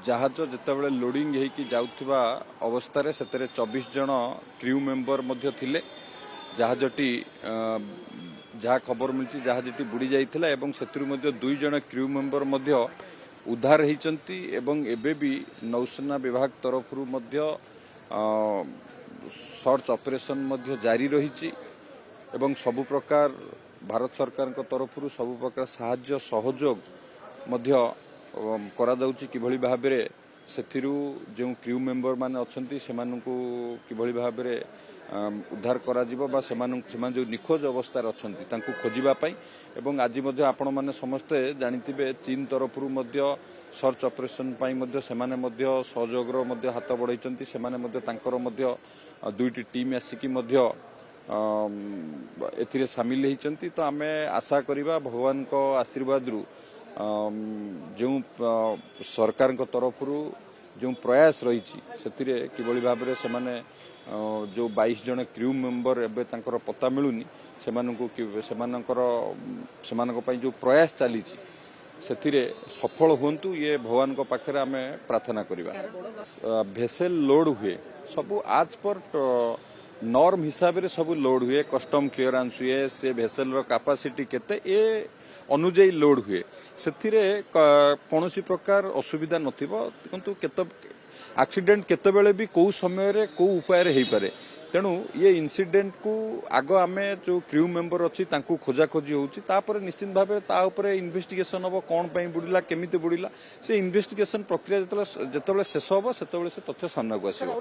जहाज जितेबाला लोडिंग होगी जाउथिबा अवस्था से 24 जन क्रू मेंबर मध्य थिले जहाजटी जहाँ खबर मिली जहाजटी बुड़ी जाइथिला एवं सेतिरु मध्य 2 जन क्रू मेंबर मध्य उद्धार होइचंती एवं एबे भी नौसेना विभाग तरफ सर्च ऑपरेशन मध्य जारी रही एवं सबु प्रकार भारत सरकार तरफ सबु प्रकार साहाय्य सहयोग मध्य करा जाउची किभली भाबरे सेथिरु जो क्रू मेंबर माने अछंती सेमानकु किभली भाबरे उद्धार करा जिवो बा सेमान जो निखोज अवस्था अछंती तांकु खोजिबा पई एवं आज मध्य आपण माने समस्ते जानिथिबे चीन तरफरु मध्य सर्च ऑपरेशन पई मध्य सेमाने मध्य सहयोगरो मध्य हाथ बढ़ाइचंती सेमाने मध्य तांकर मध्य दुईटी टीम आसिकी मध्य एथिरे शामिल होइचंती। तो आमे आशा करिबा भगवान को आशीर्वाद रु जो सरकार तरफ जो प्रयास रही किभली भाव में से जो 22 जन क्रू मेंबर एबे तांकर पता मिलूनी जो प्रयास चली सफल हुंतु ये भगवान को पाखे आम प्रार्थना करवा। भेसेल लोड हुए सब आज पर नॉर्म हिसाब से सब लोड हुए कस्टम क्लियरेंस हुए से भेसेल रो कैपेसिटी केते ए अनुजाई लोड हुए से कौन प्रकार असुविधा नथिबो किंतु एक्सीडेंट केतेबेले भी कौ समय रे कौ उपाय रे हेई पारे तेणु ये इंसिडेंट को आग आमे जो क्रू मेंबर अच्छी तांकु खोजा खोजी होउची तापर निश्चित भाबे ता ऊपर इन्वेस्टिगेशन हबो कोन पई बुडिला केमिति बुडिला से इन्वेस्टिगेशन प्रक्रिया जतले शेष हबो सेतबेले से तथ्य सामना को आसीबो।